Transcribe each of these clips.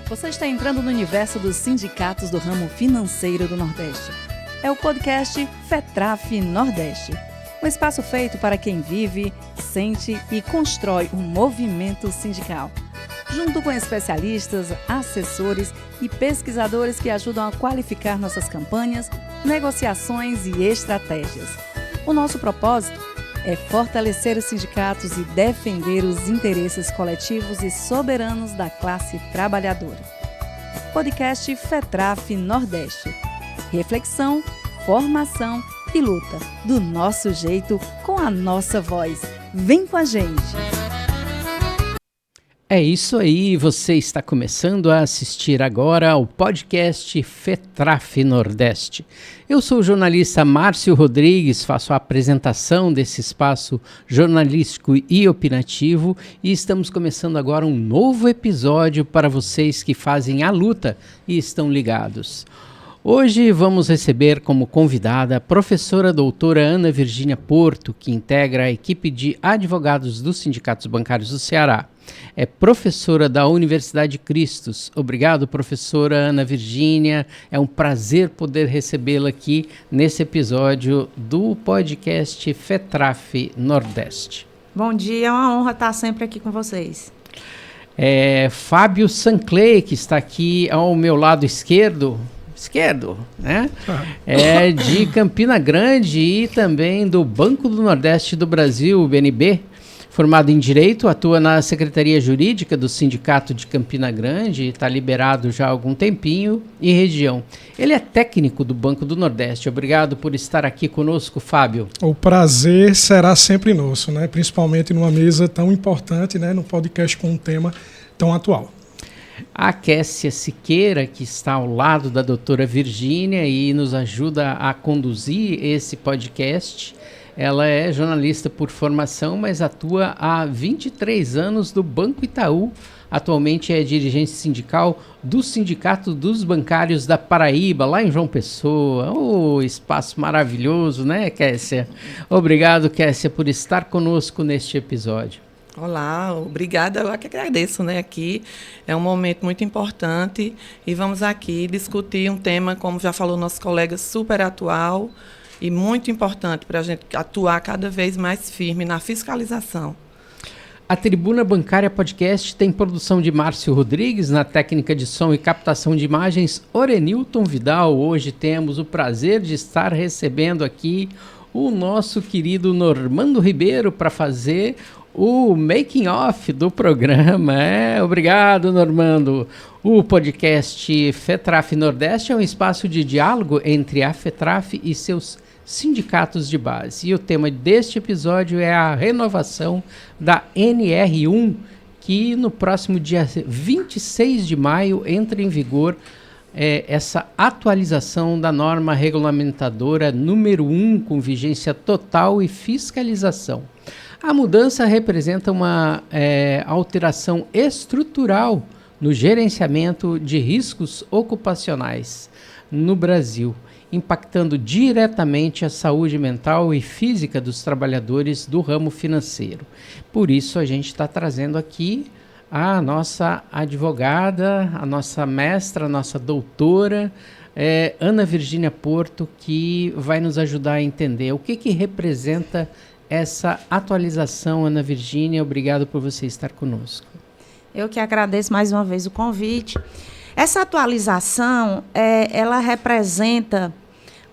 Você está entrando no universo dos sindicatos do ramo financeiro do Nordeste. É o podcast FETRAF Nordeste. Um espaço feito para quem vive, sente e constrói um movimento sindical. Junto com especialistas, assessores e pesquisadores que ajudam a qualificar nossas campanhas, negociações e estratégias. O nosso propósito é fortalecer os sindicatos e defender os interesses coletivos e soberanos da classe trabalhadora. Podcast FETRAF Nordeste. Reflexão, formação e luta, do nosso jeito, com a nossa voz. Vem com a gente! É isso aí, você está começando a assistir agora ao podcast FETRAF Nordeste. Eu sou o jornalista Márcio Rodrigues, faço a apresentação desse espaço jornalístico e opinativo e estamos começando agora um novo episódio para vocês que fazem a luta e estão ligados. Hoje vamos receber como convidada a professora doutora Ana Virgínia Porto, que integra a equipe de advogados dos sindicatos bancários do Ceará. É professora da Universidade de Cristos. Obrigado, professora Ana Virgínia. É um prazer poder recebê-la aqui nesse episódio do podcast FETRAF Nordeste. Bom dia, é uma honra estar sempre aqui com vocês. Fábio Sanclay, que está aqui ao meu lado esquerdo, né? É de Campina Grande e também do Banco do Nordeste do Brasil, o BNB. Formado em Direito, atua na Secretaria Jurídica do Sindicato de Campina Grande, está liberado já há algum tempinho, e região. Ele é técnico do Banco do Nordeste. Obrigado por estar aqui conosco, Fábio. O prazer será sempre nosso, né? Principalmente numa mesa tão importante, né? Num podcast com um tema tão atual. A Kessia Siqueira, que está ao lado da doutora Virgínia e nos ajuda a conduzir esse podcast. Ela é jornalista por formação, mas atua há 23 anos do Banco Itaú. Atualmente é dirigente sindical do Sindicato dos Bancários da Paraíba, lá em João Pessoa. Espaço maravilhoso, né, Kessia? Obrigado, Kessia, por estar conosco neste episódio. Olá, obrigada, eu que agradeço, né? Aqui é um momento muito importante e vamos aqui discutir um tema, como já falou nosso colega, super atual e muito importante para a gente atuar cada vez mais firme na fiscalização. A Tribuna Bancária Podcast tem produção de Márcio Rodrigues, na técnica de som e captação de imagens, Orenilton Vidal. Hoje temos o prazer de estar recebendo aqui o nosso querido Normando Ribeiro para fazer o making off do programa. Obrigado, Normando. O podcast FETRAF Nordeste é um espaço de diálogo entre a FETRAF e seus sindicatos de base. E o tema deste episódio é a renovação da NR1, que no próximo dia 26 de maio entra em vigor essa atualização da norma regulamentadora número 1, com vigência total e fiscalização. A mudança representa uma alteração estrutural no gerenciamento de riscos ocupacionais no Brasil, impactando diretamente a saúde mental e física dos trabalhadores do ramo financeiro. Por isso, a gente está trazendo aqui a nossa advogada, a nossa mestra, a nossa doutora, Ana Virgínia Porto, que vai nos ajudar a entender o que representa essa atualização. Ana Virgínia, obrigado por você estar conosco. Eu que agradeço mais uma vez o convite. Essa atualização, ela representa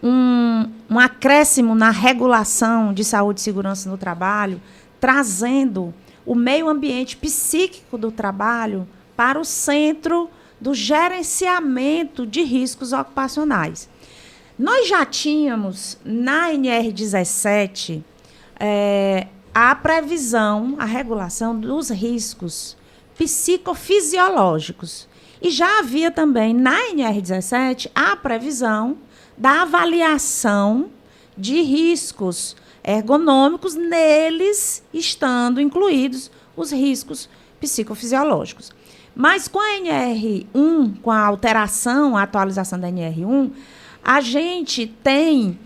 um acréscimo na regulação de saúde e segurança no trabalho, trazendo o meio ambiente psíquico do trabalho para o centro do gerenciamento de riscos ocupacionais. Nós já tínhamos, na NR17, a previsão, a regulação dos riscos psicofisiológicos. E já havia também, na NR17, a previsão da avaliação de riscos ergonômicos, neles estando incluídos os riscos psicofisiológicos. Mas com a NR1, com a alteração, a atualização da NR1, a gente tem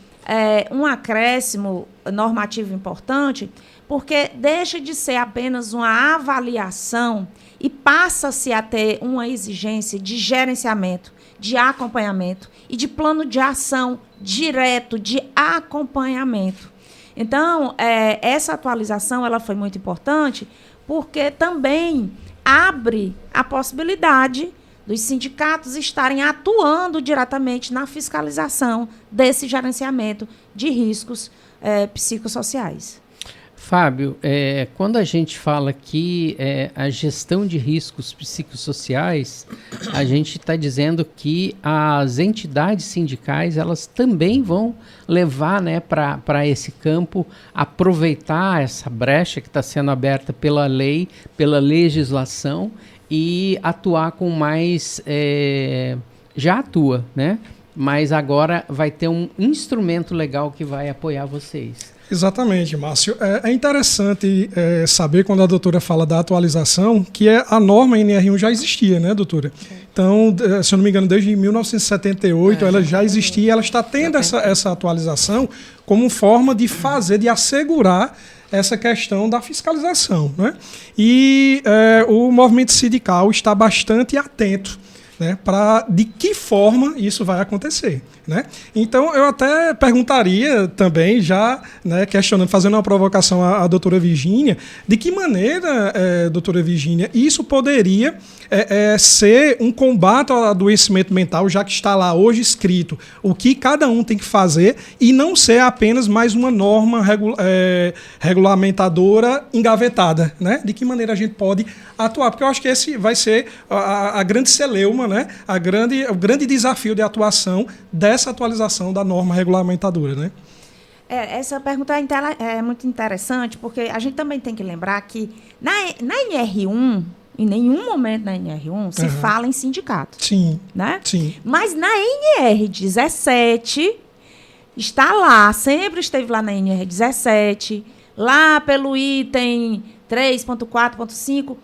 um acréscimo normativo importante, porque deixa de ser apenas uma avaliação e passa-se a ter uma exigência de gerenciamento, de acompanhamento e de plano de ação direto de acompanhamento. Então, essa atualização ela foi muito importante porque também abre a possibilidade dos sindicatos estarem atuando diretamente na fiscalização desse gerenciamento de riscos psicossociais. Fábio, quando a gente fala que a gestão de riscos psicossociais, a gente está dizendo que as entidades sindicais elas também vão levar, né, para esse campo, aproveitar essa brecha que está sendo aberta pela lei, pela legislação e atuar com mais... já atua, né? Mas agora vai ter um instrumento legal que vai apoiar vocês. Exatamente, Márcio. É interessante saber, quando a doutora fala da atualização, que a norma NR1 já existia, né, doutora? Então, se eu não me engano, desde 1978 ela já existia, ela está tendo essa atualização como forma de de assegurar essa questão da fiscalização, né? E o movimento sindical está bastante atento, né, de que forma isso vai acontecer, né? Então, eu até perguntaria também, já, né, questionando, fazendo uma provocação à doutora Virgínia, de que maneira, doutora Virgínia, isso poderia ser um combate ao adoecimento mental, já que está lá hoje escrito o que cada um tem que fazer e não ser apenas mais uma norma regulamentadora engavetada, né? De que maneira a gente pode atuar? Porque eu acho que esse vai ser a grande celeuma, né? O grande desafio de atuação dessa atualização da norma regulamentadora, né? Essa pergunta é muito interessante, porque a gente também tem que lembrar que na NR1, em nenhum momento na NR1 se fala em sindicato. Sim. Né? Sim. Mas na NR17 está lá, sempre esteve lá na NR17, lá pelo item 3.4.5,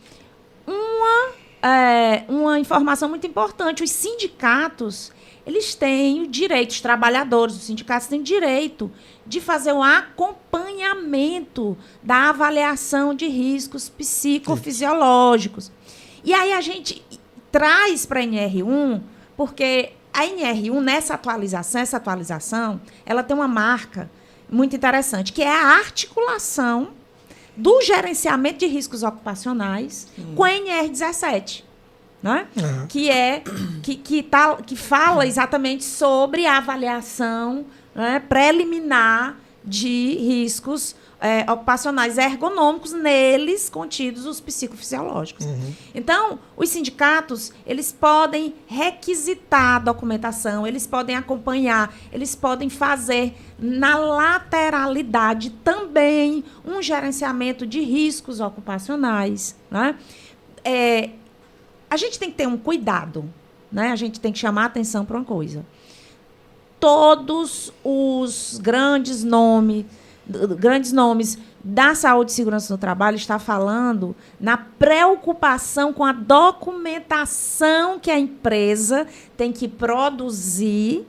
uma informação muito importante. Os sindicatos, eles têm o direito, os trabalhadores dos sindicatos têm direito de fazer o acompanhamento da avaliação de riscos psicofisiológicos. E aí a gente traz para a NR1, porque a NR1, essa atualização, ela tem uma marca muito interessante, que é a articulação do gerenciamento de riscos ocupacionais com a NR17. Né? Que fala exatamente sobre a avaliação, né, preliminar de riscos ocupacionais ergonômicos, neles contidos os psicofisiológicos. Então, os sindicatos, eles podem requisitar a documentação, eles podem acompanhar, eles podem fazer na lateralidade também um gerenciamento de riscos ocupacionais. Né? A gente tem que ter um cuidado, né? A gente tem que chamar a atenção para uma coisa. Todos os grandes nomes da saúde e segurança no trabalho estão falando na preocupação com a documentação que a empresa tem que produzir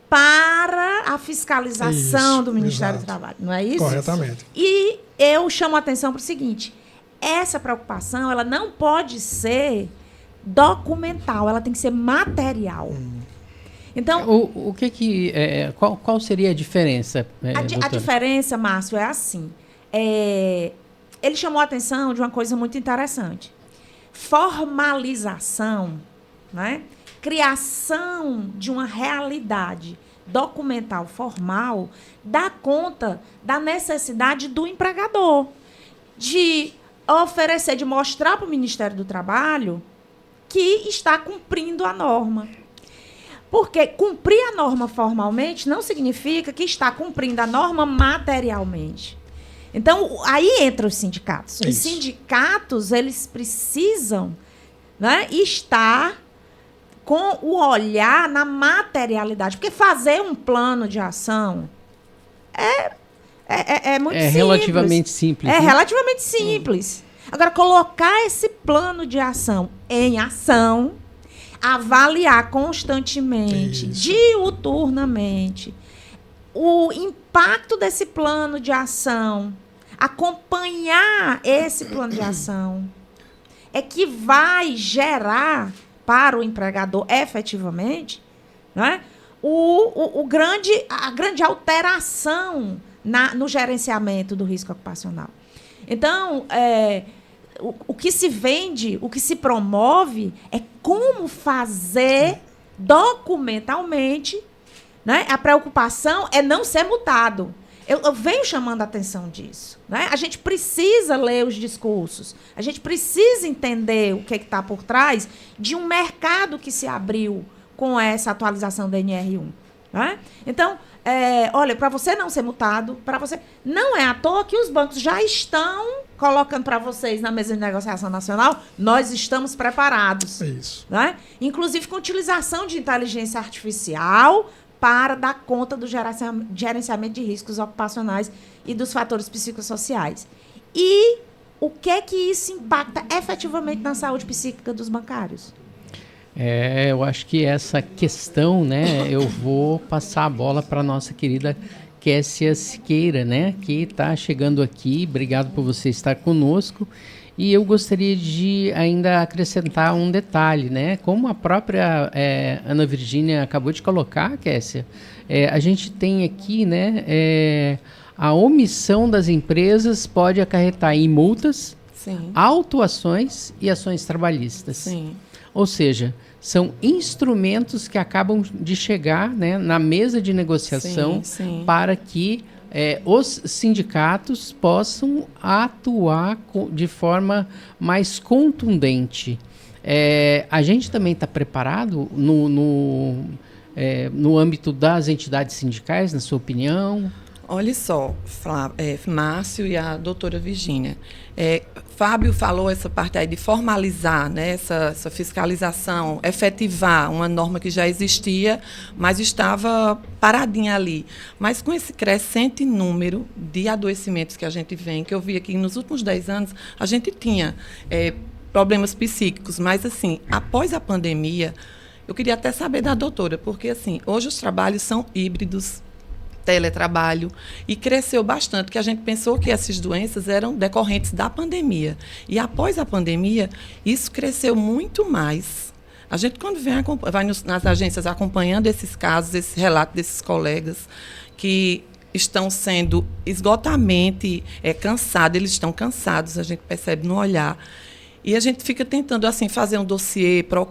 para a fiscalização do Ministério do Trabalho. Não é isso? Corretamente. E eu chamo a atenção para o seguinte: essa preocupação ela não pode ser documental, ela tem que ser material. Então, qual seria a diferença? A diferença, Márcio, é assim. Ele chamou a atenção de uma coisa muito interessante. Formalização, né? Criação de uma realidade documental formal dá conta da necessidade do empregador de oferecer, de mostrar para o Ministério do Trabalho que está cumprindo a norma. Porque cumprir a norma formalmente não significa que está cumprindo a norma materialmente. Então, aí entram os sindicatos. Isso. Os sindicatos, eles precisam, né, estar com o olhar na materialidade. Porque fazer um plano de ação é muito simples. Relativamente simples. É relativamente simples. Agora, colocar esse plano de ação em ação, avaliar constantemente, diuturnamente, o impacto desse plano de ação, acompanhar esse plano de ação, é que vai gerar para o empregador efetivamente, né, a grande alteração no gerenciamento do risco ocupacional. Então, o que se vende, o que se promove é como fazer documentalmente, né? A preocupação é não ser multado. Eu venho chamando a atenção disso, né? A gente precisa ler os discursos, a gente precisa entender o que está por trás de um mercado que se abriu com essa atualização da NR1. Né? Então, olha, para você não ser multado, não é à toa que os bancos já estão colocando para vocês na mesa de negociação nacional, nós estamos preparados. É isso. Né? Inclusive com utilização de inteligência artificial para dar conta do gerenciamento de riscos ocupacionais e dos fatores psicossociais. E o que é que isso impacta efetivamente na saúde psíquica dos bancários? Eu acho que essa questão, né, eu vou passar a bola para a nossa querida Kessia Siqueira, né, que está chegando aqui. Obrigado por você estar conosco. E eu gostaria de ainda acrescentar um detalhe, né? Como a própria Ana Virgínia acabou de colocar, Kessia, a gente tem aqui, né, a omissão das empresas pode acarretar em multas, Sim. autuações e ações trabalhistas. Sim. Ou seja, são instrumentos que acabam de chegar, né, na mesa de negociação sim. para que os sindicatos possam atuar de forma mais contundente. A gente também está preparado no âmbito das entidades sindicais, na sua opinião? Olha só, Márcio e a doutora Virgínia. Fábio falou essa parte aí de formalizar, né, essa fiscalização, efetivar uma norma que já existia, mas estava paradinha ali. Mas com esse crescente número de adoecimentos que a gente vê, que eu vi aqui nos últimos 10 anos, a gente tinha problemas psíquicos, mas assim, após a pandemia, eu queria até saber da doutora, porque assim, hoje os trabalhos são híbridos, teletrabalho, e cresceu bastante, que a gente pensou que essas doenças eram decorrentes da pandemia. E após a pandemia, isso cresceu muito mais. A gente, quando vai nas agências acompanhando esses casos, esse relato desses colegas que estão sendo esgotamente cansados, eles estão cansados, a gente percebe no olhar. E a gente fica tentando assim, fazer um dossiê, para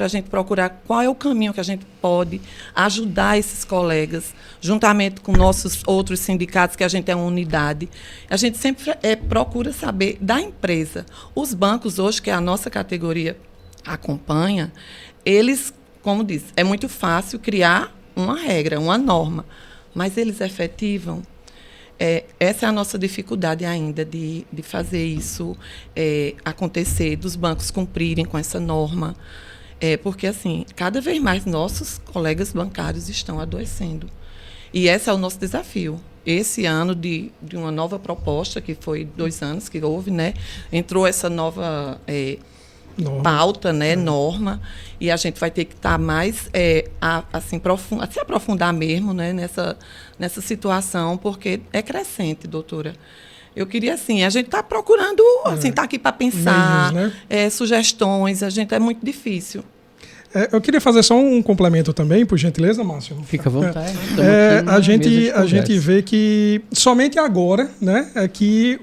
a gente procurar qual é o caminho que a gente pode ajudar esses colegas, juntamente com nossos outros sindicatos, que a gente é uma unidade. A gente sempre procura saber da empresa. Os bancos hoje, que é a nossa categoria acompanha, eles, como disse, é muito fácil criar uma regra, uma norma, mas eles efetivam. Essa é a nossa dificuldade ainda de fazer isso acontecer, dos bancos cumprirem com essa norma, porque assim, cada vez mais nossos colegas bancários estão adoecendo. E esse é o nosso desafio. Esse ano de uma nova proposta, que foi 2 anos que houve, né, entrou essa nova pauta, né, norma, e a gente vai ter que estar mais se aprofundar mesmo, né, nessa situação, porque é crescente, doutora. Eu queria, assim, a gente está procurando, assim, está aqui para pensar, meios, né? Sugestões, é muito difícil. Eu queria fazer só um complemento também, por gentileza, Márcio. Fica à vontade. A gente vê que somente agora, né, é que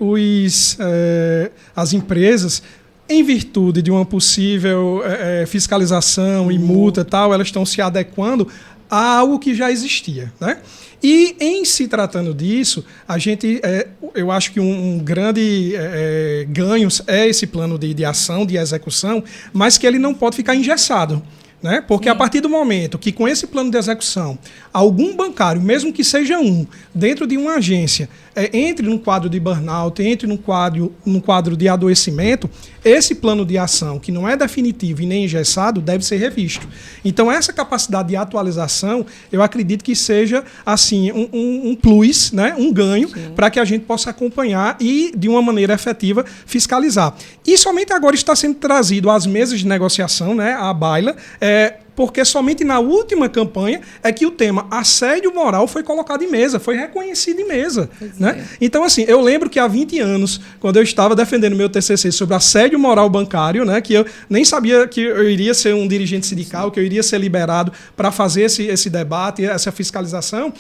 as empresas, em virtude de uma possível fiscalização e multa e tal, elas estão se adequando a algo que já existia, né? E, em se tratando disso, a gente, eu acho que um grande ganho é esse plano de ação, de execução, mas que ele não pode ficar engessado. Né? Porque a partir do momento que, com esse plano de execução, algum bancário, mesmo que seja dentro de uma agência, entre num quadro de burnout, entre num quadro de adoecimento, esse plano de ação, que não é definitivo e nem engessado, deve ser revisto. Então, essa capacidade de atualização, eu acredito que seja assim, um plus, né? Um ganho, para que a gente possa acompanhar e, de uma maneira efetiva, fiscalizar. E somente agora está sendo trazido às mesas de negociação, né? À baila, porque somente na última campanha é que o tema assédio moral foi colocado em mesa, foi reconhecido em mesa. Né? Então, assim, eu lembro que há 20 anos, quando eu estava defendendo meu TCC sobre assédio moral bancário, né, que eu nem sabia que eu iria ser um dirigente sindical, que eu iria ser liberado para fazer esse debate, essa fiscalização,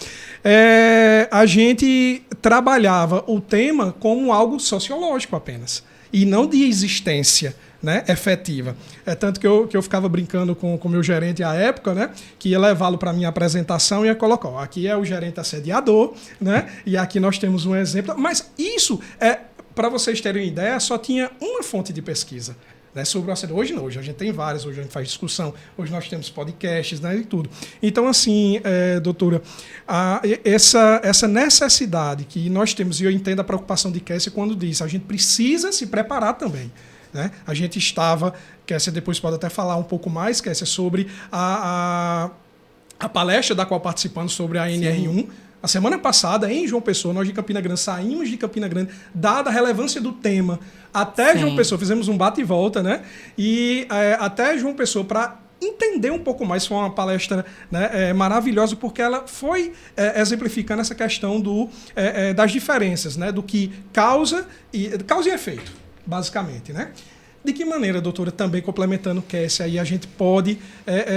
a gente trabalhava o tema como algo sociológico apenas, e não de existência, né, efetiva. Tanto que eu ficava brincando com o meu gerente à época, né, que ia levá-lo para a minha apresentação e ia colocar, ó, aqui é o gerente assediador, né, e aqui nós temos um exemplo. Mas isso, para vocês terem uma ideia, só tinha uma fonte de pesquisa, né, sobre o assédio. Hoje não, hoje a gente tem várias, hoje a gente faz discussão, hoje nós temos podcasts, né, e tudo. Então, assim, doutora, essa necessidade que nós temos, e eu entendo a preocupação de Kessia quando diz, a gente precisa se preparar também. Né? A gente estava, Kessia depois pode até falar um pouco mais, Kessia, sobre a palestra da qual participamos sobre a NR1. A semana passada, em João Pessoa, nós de Campina Grande saímos de Campina Grande, dada a relevância do tema, até João Pessoa, fizemos um bate e volta, né? E até João Pessoa, para entender um pouco mais, foi uma palestra, né, maravilhosa, porque ela foi exemplificando essa questão das diferenças, né, do que causa e efeito, basicamente. Né? De que maneira, doutora, também complementando Kessia, aí a gente pode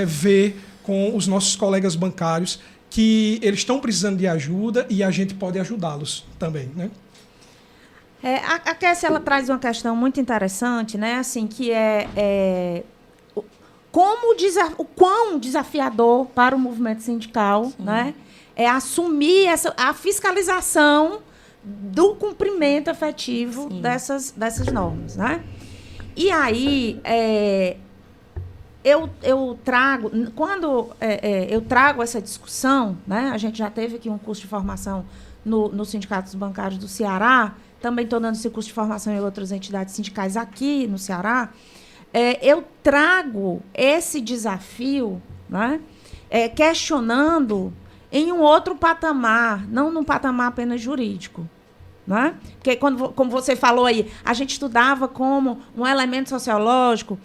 ver com os nossos colegas bancários que eles estão precisando de ajuda e a gente pode ajudá-los também, né? A Kessia, ela traz uma questão muito interessante, né? Assim, que o quão desafiador para o movimento sindical, né, é assumir a fiscalização do cumprimento efetivo dessas normas, né? E aí, eu trago, quando eu trago essa discussão, né, a gente já teve aqui um curso de formação no Sindicato dos Bancários do Ceará, também estou dando esse curso de formação em outras entidades sindicais aqui no Ceará, eu trago esse desafio, né, questionando em um outro patamar, não num patamar apenas jurídico. Né? Porque, como você falou aí, a gente estudava como um elemento sociológico,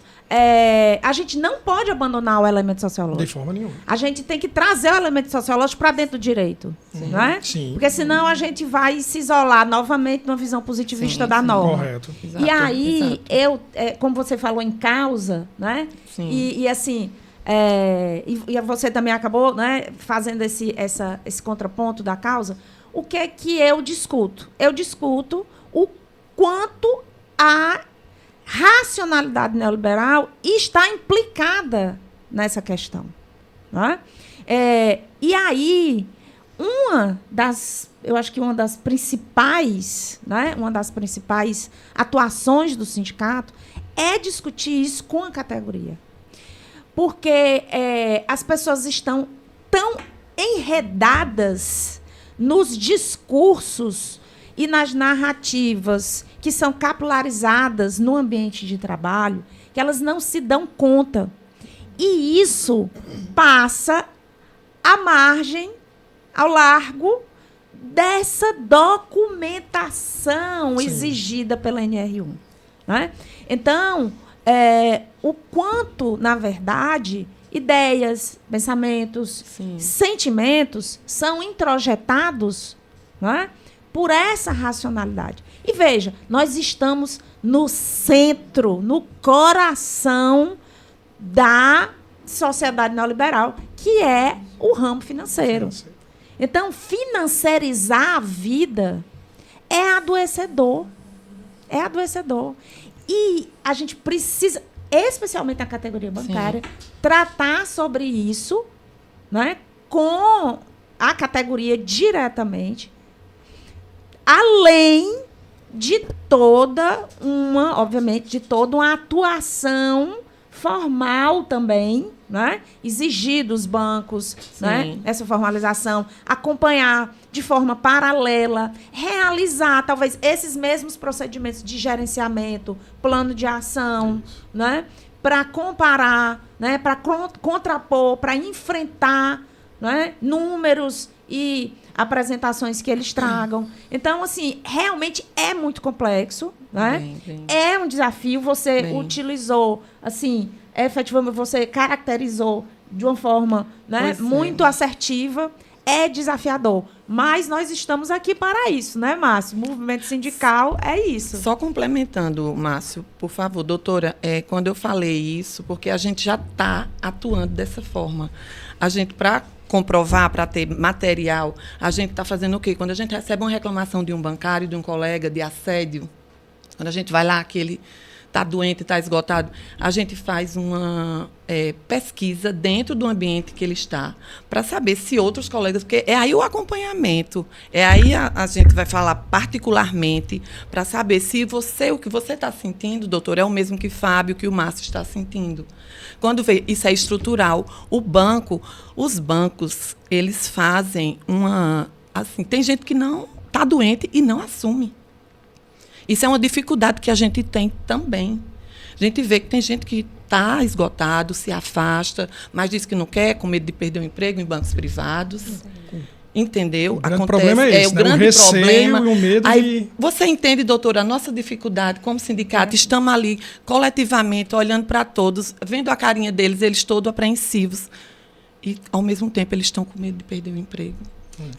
a gente não pode abandonar o elemento sociológico. De forma nenhuma. A gente tem que trazer o elemento sociológico para dentro do direito. Né? Sim. Porque senão a gente vai se isolar novamente numa visão positivista da norma. Correto. Exato, e aí, como você falou em causa, né? E assim, e você também acabou, né, fazendo esse contraponto da causa. O que é que eu discuto? Eu discuto o quanto a racionalidade neoliberal está implicada nessa questão. Né? E aí, eu acho que uma das principais, né, uma das principais atuações do sindicato é discutir isso com a categoria. Porque as pessoas estão tão enredadas nos discursos e nas narrativas que são capilarizadas no ambiente de trabalho, que elas não se dão conta. E isso passa à margem, ao largo dessa documentação exigida pela NR1. Né? Então, o quanto, na verdade, ideias, pensamentos, sentimentos são introjetados, né, por essa racionalidade. E veja, nós estamos no centro, no coração da sociedade neoliberal, que é o ramo financeiro. Então, financiarizar a vida é adoecedor. É adoecedor. E a gente precisa, especialmente a categoria bancária, tratar sobre isso, né, com a categoria diretamente, além de toda uma, obviamente, de toda uma atuação formal também, né, exigir dos bancos, né, essa formalização, acompanhar de forma paralela, realizar talvez esses mesmos procedimentos de gerenciamento, plano de ação, né, para comparar, né, para contrapor, para enfrentar, né, números e apresentações que eles tragam. Então, assim, realmente é muito complexo, né? É um desafio. Você utilizou, assim, efetivamente, você caracterizou de uma forma, né, Pois é. muito assertiva, é desafiador. Mas nós estamos aqui para isso, né, Márcio? O movimento sindical é isso. Só complementando, Márcio, por favor, doutora, quando eu falei isso, porque a gente já está atuando dessa forma. A gente, para comprovar, para ter material, a gente está fazendo o quê? Quando a gente recebe uma reclamação de um bancário, de um colega, de assédio, quando a gente vai lá, que ele está doente, está esgotado, a gente faz uma pesquisa dentro do ambiente que ele está, para saber se outros colegas, porque é aí o acompanhamento, é aí a gente vai falar particularmente, para saber se o que você está sentindo, doutor, é o mesmo que Fábio, que o Márcio está sentindo. Quando vê, isso é estrutural. Os bancos, eles fazem assim, tem gente que não está doente e não assume. Isso é uma dificuldade que a gente tem também. A gente vê que tem gente que está esgotado, se afasta, mas diz que não quer, com medo de perder o emprego em bancos privados. Entendeu? O grande problema é esse, o grande receio problema. E o medo Aí, você entende, doutora, a nossa dificuldade como sindicato, estamos ali coletivamente, olhando para todos, vendo a carinha deles, eles todos apreensivos. E, ao mesmo tempo, eles estão com medo de perder o emprego.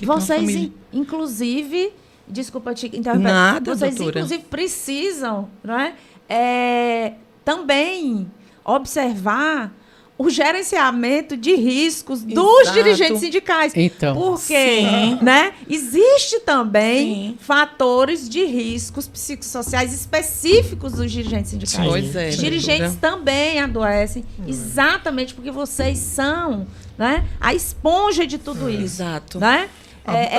Vocês, inclusive... Desculpa te interromper. Nada, vocês, doutora. inclusive, precisam, não é? Também observar o gerenciamento de riscos dos Exato. dirigentes sindicais. Então. Porque, né, existe também fatores de riscos psicossociais específicos dos dirigentes sindicais. Pois é, Os dirigentes também adoecem, exatamente porque vocês são, né, a esponja de tudo isso. Exato. Né?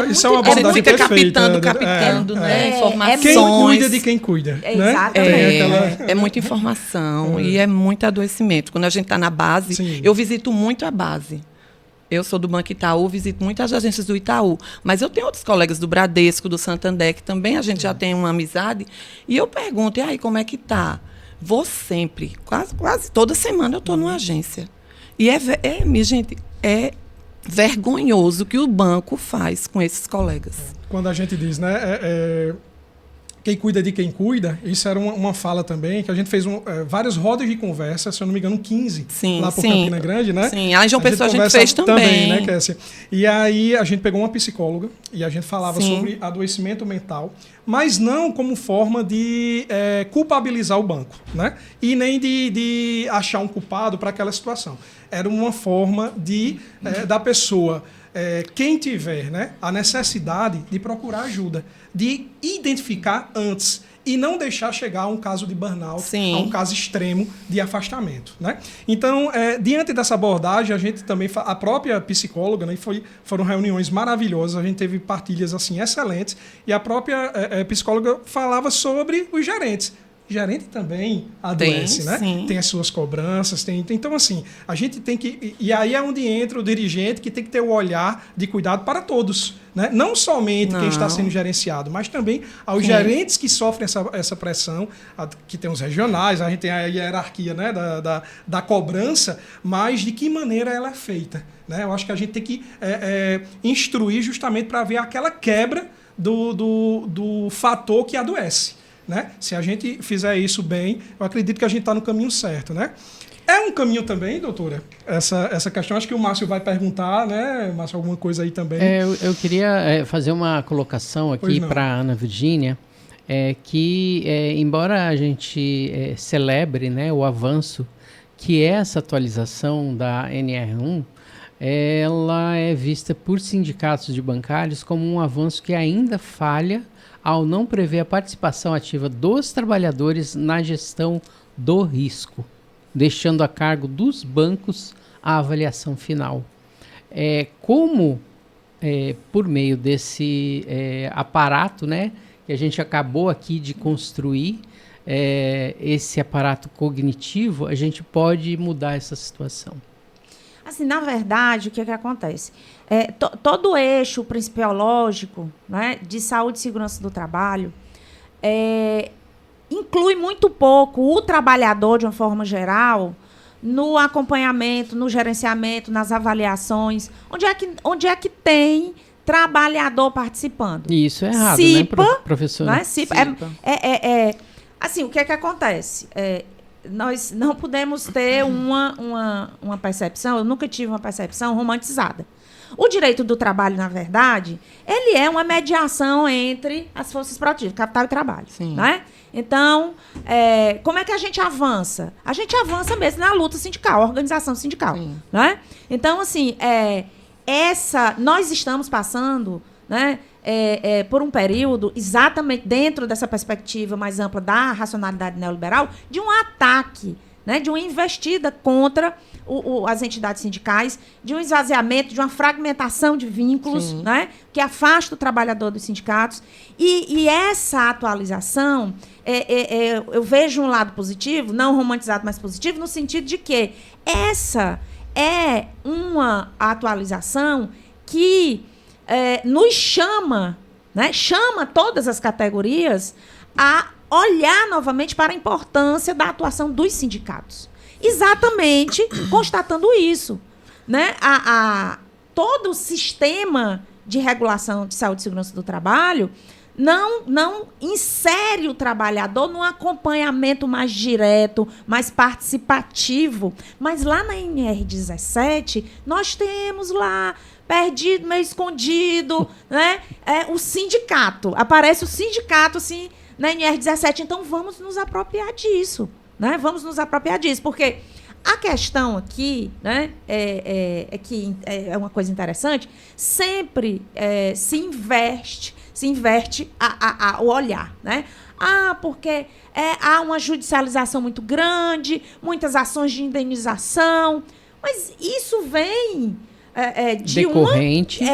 Isso é uma abordagem fica perfeita. captando, né? Informações. Quem cuida de quem cuida. Exatamente. É muita informação e é muito adoecimento. Quando a gente está na base, Sim. eu visito muito a base. Eu sou do Banco Itaú, visito muitas agências do Itaú. Mas eu tenho outros colegas do Bradesco, do Santander, que também a gente já tem uma amizade. E eu pergunto, e aí, como é que tá? Vou sempre, quase toda semana eu estou numa agência. E minha gente, é vergonhoso que o banco faz com esses colegas. Quando a gente diz, né, quem cuida de quem cuida, isso era uma fala também, que a gente fez várias rodas de conversa, se eu não me engano, 15, lá por Campina Grande, né? Sim, a João Pessoa a gente fez também. Né, Kessia? E aí a gente pegou uma psicóloga e a gente falava sobre adoecimento mental, mas não como forma de culpabilizar o banco, né? E nem de achar um culpado para aquela situação. Era uma forma da pessoa, quem tiver, né, a necessidade de procurar ajuda, de identificar antes e não deixar chegar a um caso de burnout, a um caso extremo de afastamento, né? Então, diante dessa abordagem, a gente também, a própria psicóloga, né, foram reuniões maravilhosas, a gente teve partilhas assim excelentes, e a própria psicóloga falava sobre os gerentes. Gerente também adoece, né? Sim. Tem as suas cobranças, então assim, a gente tem que, e aí é onde entra o dirigente, que tem que ter o olhar de cuidado para todos, né? Não somente quem está sendo gerenciado, mas também aos gerentes que sofrem essa pressão, que tem os regionais, a gente tem a hierarquia, né, da cobrança, mas de que maneira ela é feita, né? Eu acho que a gente tem que instruir justamente para ver aquela quebra do fator que adoece. Né? Se a gente fizer isso bem, eu acredito que a gente está no caminho certo, né? É um caminho também, doutora, essa questão. Acho que o Márcio vai perguntar, né, Márcio, alguma coisa aí também. Eu queria fazer uma colocação aqui para a Ana Virgínia, que, embora a gente celebre, né, o avanço que é essa atualização da NR1, ela é vista por sindicatos de bancários como um avanço que ainda falha ao não prever a participação ativa dos trabalhadores na gestão do risco, deixando a cargo dos bancos a avaliação final. Por meio desse aparato, né, que a gente acabou aqui de construir, esse aparato cognitivo, a gente pode mudar essa situação. Assim, na verdade, o que acontece? Todo o eixo principiológico, né, de saúde e segurança do trabalho inclui muito pouco o trabalhador, de uma forma geral, no acompanhamento, no gerenciamento, nas avaliações. Onde é que tem trabalhador participando? E isso é errado, CIPA, né, professora? Né? CIPA. Assim, o que acontece? nós não podemos ter uma percepção, eu nunca tive uma percepção romantizada. O direito do trabalho, na verdade, ele é uma mediação entre as forças produtivas, capital e trabalho. Né? Então, como é que a gente avança? A gente avança mesmo na luta sindical, organização sindical. Né? Então, assim, nós estamos passando, né, por um período, exatamente dentro dessa perspectiva mais ampla da racionalidade neoliberal, de um ataque, né, de uma investida contra as entidades sindicais, de um esvaziamento, de uma fragmentação de vínculos, né, que afasta o trabalhador dos sindicatos. E essa atualização, eu vejo um lado positivo, não romantizado, mas positivo, no sentido de que essa é uma atualização que nos chama, né, chama todas as categorias a olhar novamente para a importância da atuação dos sindicatos. Exatamente constatando isso. Né? Todo o sistema de regulação de saúde e segurança do trabalho não insere o trabalhador num acompanhamento mais direto, mais participativo. Mas lá na NR17, nós temos lá, perdido, meio escondido, né, o sindicato. Aparece o sindicato assim, na NR17. Então, vamos nos apropriar disso. Né? Vamos nos apropriar disso, porque a questão aqui, né, que é uma coisa interessante, sempre se inverte o olhar. Né? Porque há uma judicialização muito grande, muitas ações de indenização, mas isso vem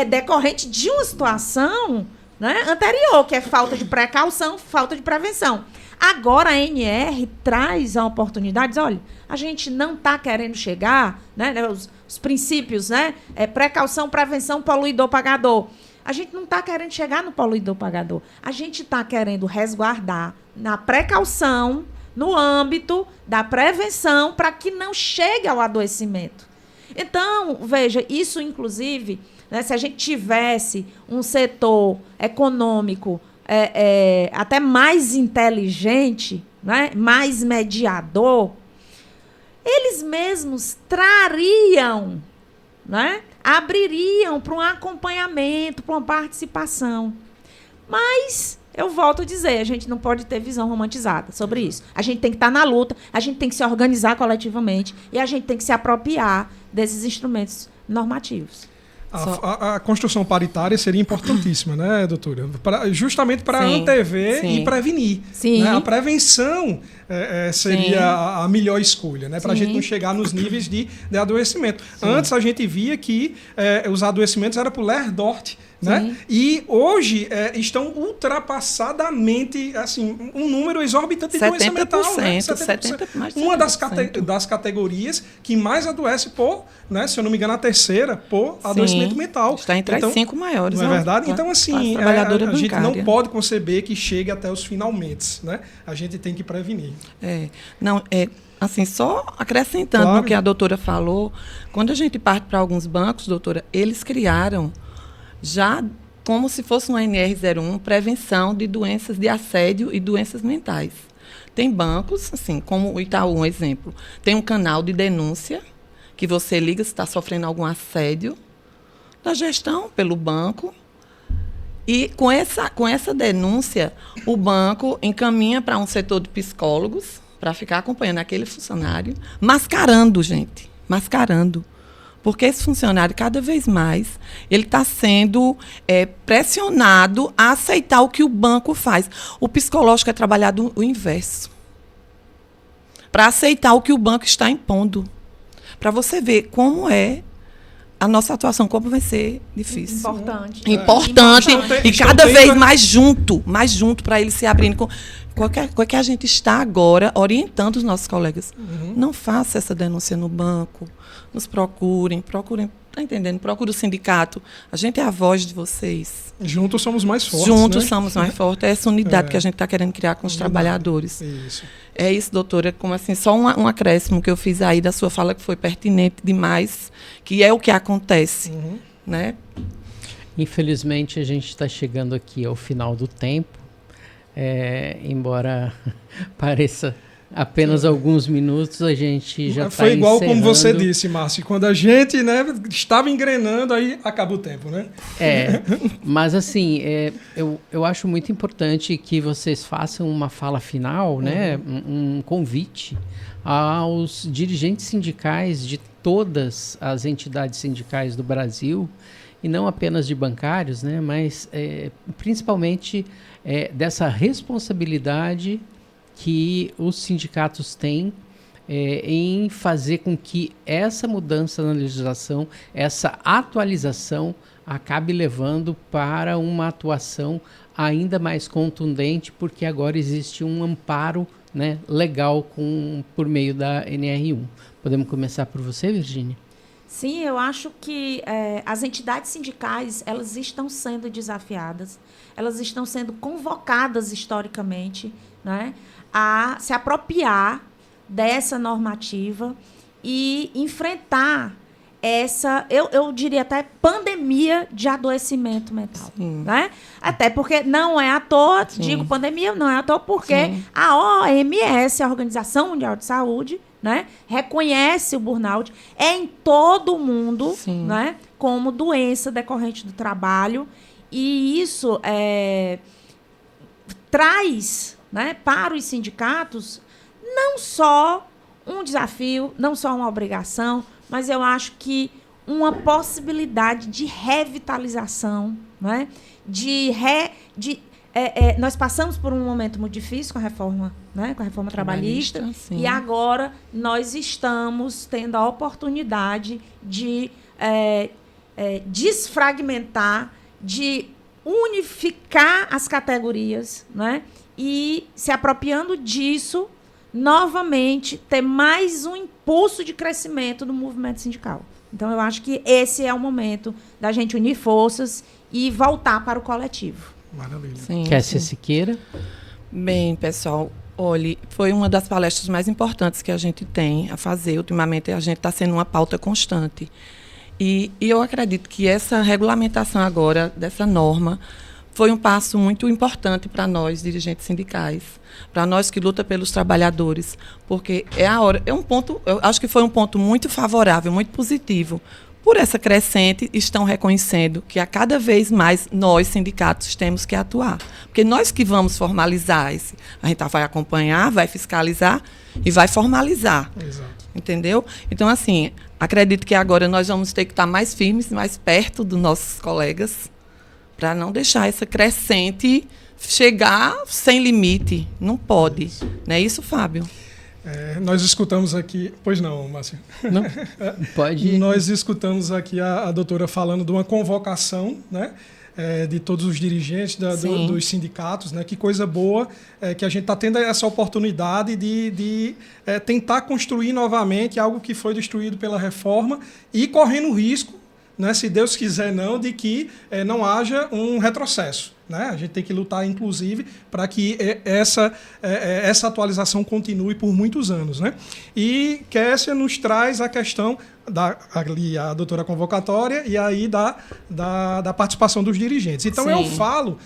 decorrente de uma situação, né, anterior, que é falta de precaução, falta de prevenção. Agora a NR traz a oportunidade, olha, a gente não está querendo chegar, né, os princípios, né, precaução, prevenção, poluidor, pagador. A gente não está querendo chegar no poluidor, pagador. A gente está querendo resguardar na precaução, no âmbito da prevenção, para que não chegue ao adoecimento. Então, veja, isso inclusive, né, se a gente tivesse um setor econômico até mais inteligente, né, mais mediador, eles mesmos trariam, né, abririam para um acompanhamento, para uma participação. Mas, eu volto a dizer, a gente não pode ter visão romantizada sobre isso. A gente tem que estar na luta, a gente tem que se organizar coletivamente e a gente tem que se apropriar desses instrumentos normativos. A construção paritária seria importantíssima, né, doutora? Justamente para antever e prevenir. Né? A prevenção seria a melhor escolha, né? Para a gente não chegar nos níveis de adoecimento. Antes a gente via que os adoecimentos eram por Lehrdort, né? E hoje estão ultrapassadamente, assim, um número exorbitante de doença mental. Né? 70%. Uma das categorias que mais adoece por, né, se eu não me engano, a terceira, por adoecimento mental. Está entre as 5 maiores. Não é verdade? Então, assim, a gente não pode conceber que chegue até os finalmente. Né? A gente tem que prevenir. Assim, só acrescentando no que a doutora falou, quando a gente parte para alguns bancos, doutora, eles criaram já como se fosse uma NR01, prevenção de doenças de assédio e doenças mentais. Tem bancos, assim, como o Itaú, um exemplo, tem um canal de denúncia que você liga se está sofrendo algum assédio da gestão pelo banco. E com essa denúncia, o banco encaminha para um setor de psicólogos para ficar acompanhando aquele funcionário, mascarando, gente, mascarando. Porque esse funcionário, cada vez mais, ele está sendo pressionado a aceitar o que o banco faz. O psicológico é trabalhado o inverso. Para aceitar o que o banco está impondo. Para você ver como é a nossa atuação, como vai ser difícil. Importante. E cada vez mais junto para ele se abrindo. Qual que a gente está agora orientando os nossos colegas. Não faça essa denúncia no banco. Nos procurem, tá entendendo? Procure o sindicato. A gente é a voz de vocês. Juntos somos mais fortes. Juntos somos mais fortes. É essa unidade que a gente está querendo criar com os trabalhadores. Isso. É isso, doutora. Como assim, só um acréscimo que eu fiz aí da sua fala que foi pertinente demais, que é o que acontece, né? Infelizmente, a gente está chegando aqui ao final do tempo. Embora pareça Apenas alguns minutos a gente já está Foi igual encerrando. como você disse, Márcio. Quando a gente, né, estava engrenando, aí acaba o tempo, né? Mas assim, eu acho muito importante que vocês façam uma fala final, né, um convite aos dirigentes sindicais de todas as entidades sindicais do Brasil, e não apenas de bancários, né, mas principalmente dessa responsabilidade que os sindicatos têm em fazer com que essa mudança na legislação, essa atualização, acabe levando para uma atuação ainda mais contundente, porque agora existe um amparo, né, legal por meio da NR1. Podemos começar por você, Virgínia? Sim, eu acho que as entidades sindicais, elas estão sendo desafiadas, elas estão sendo convocadas historicamente, né, a se apropriar dessa normativa e enfrentar essa, eu diria até, pandemia de adoecimento mental. Né? Até porque não é à toa, digo pandemia, não é à toa porque a OMS, a Organização Mundial de Saúde, né, reconhece o burnout em todo o mundo, né, como doença decorrente do trabalho, e isso traz, né, para os sindicatos não só um desafio, não só uma obrigação, mas eu acho que uma possibilidade de revitalização, né? Nós passamos por um momento muito difícil com a reforma, né? Com a reforma trabalhista, e agora nós estamos tendo a oportunidade de desfragmentar, de unificar as categorias, né? E se apropriando disso, novamente, ter mais um impulso de crescimento do movimento sindical. Então, eu acho que esse é o momento da gente unir forças e voltar para o coletivo. Maravilha. Kessia Siqueira. Bem, pessoal, olhe, foi uma das palestras mais importantes que a gente tem a fazer. Ultimamente, a gente está sendo uma pauta constante. E eu acredito que essa regulamentação agora, dessa norma, foi um passo muito importante para nós, dirigentes sindicais, para nós que luta pelos trabalhadores, porque eu acho que foi um ponto muito favorável, muito positivo. Por essa crescente, estão reconhecendo que a cada vez mais nós, sindicatos, temos que atuar. Porque nós que vamos formalizar a gente vai acompanhar, vai fiscalizar e vai formalizar. Exato. Entendeu? Então, assim, acredito que agora nós vamos ter que estar mais firmes, mais perto dos nossos colegas, para não deixar essa crescente chegar sem limite. Não pode. Não é isso, Fábio? Nós escutamos aqui... Pois não, Márcio. Não, pode ir. Nós escutamos aqui a doutora falando de uma convocação, né, de todos os dirigentes dos sindicatos, né? Que coisa boa que a gente está tendo essa oportunidade de tentar construir novamente algo que foi destruído pela reforma e correndo risco, né, se Deus quiser não, de que não haja um retrocesso. Né? A gente tem que lutar, inclusive, para que essa atualização continue por muitos anos. Né? E Kessia nos traz a questão ali a doutora convocatória e aí da participação dos dirigentes. Então, eu falo,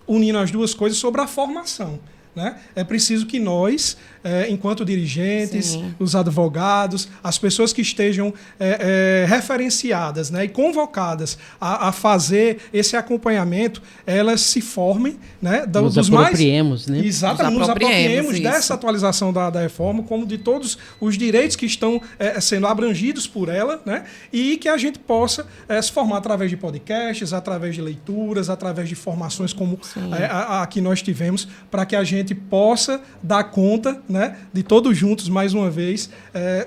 unindo as duas coisas, sobre a formação. Né? É preciso que nós, enquanto dirigentes, os advogados, as pessoas que estejam referenciadas, né, e convocadas a fazer esse acompanhamento, elas se formem, né, nos apropriemos, né? Exatamente, nos apropriemos dessa atualização da reforma, como de todos os direitos que estão sendo abrangidos por ela, né, e que a gente possa se formar através de podcasts, através de leituras, através de formações como a que nós tivemos, para que a gente possa dar conta, né, de todos juntos, mais uma vez,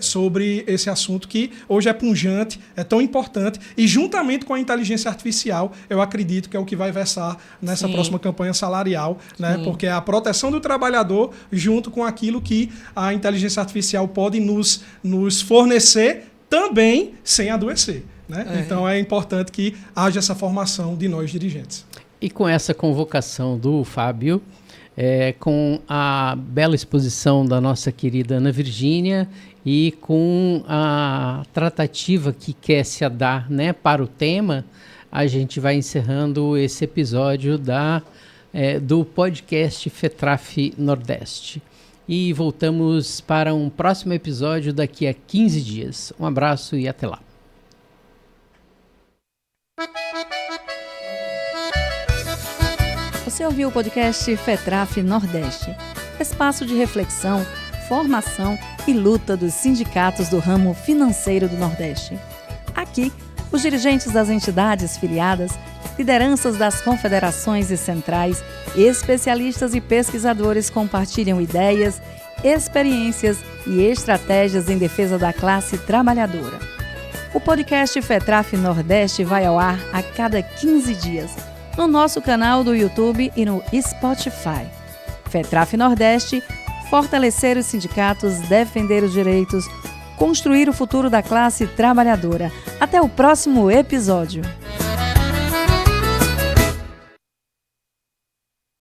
sobre esse assunto que hoje é pungente, é tão importante, e juntamente com a inteligência artificial, eu acredito que é o que vai versar nessa próxima campanha salarial, né, porque é a proteção do trabalhador junto com aquilo que a inteligência artificial pode nos fornecer também sem adoecer. Né? Então é importante que haja essa formação de nós dirigentes. E com essa convocação do Fábio, com a bela exposição da nossa querida Ana Virgínia e com a tratativa que Kessia dá, né, para o tema, a gente vai encerrando esse episódio do podcast FETRAF Nordeste. e voltamos para um próximo episódio daqui a 15 dias. Um abraço e até lá. Você ouviu o podcast FETRAF Nordeste, espaço de reflexão, formação e luta dos sindicatos do ramo financeiro do Nordeste. Aqui, os dirigentes das entidades filiadas, lideranças das confederações e centrais, especialistas e pesquisadores compartilham ideias, experiências e estratégias em defesa da classe trabalhadora. O podcast FETRAF Nordeste vai ao ar a cada 15 dias, no nosso canal do YouTube e no Spotify. FETRAF Nordeste, fortalecer os sindicatos, defender os direitos, construir o futuro da classe trabalhadora. Até o próximo episódio.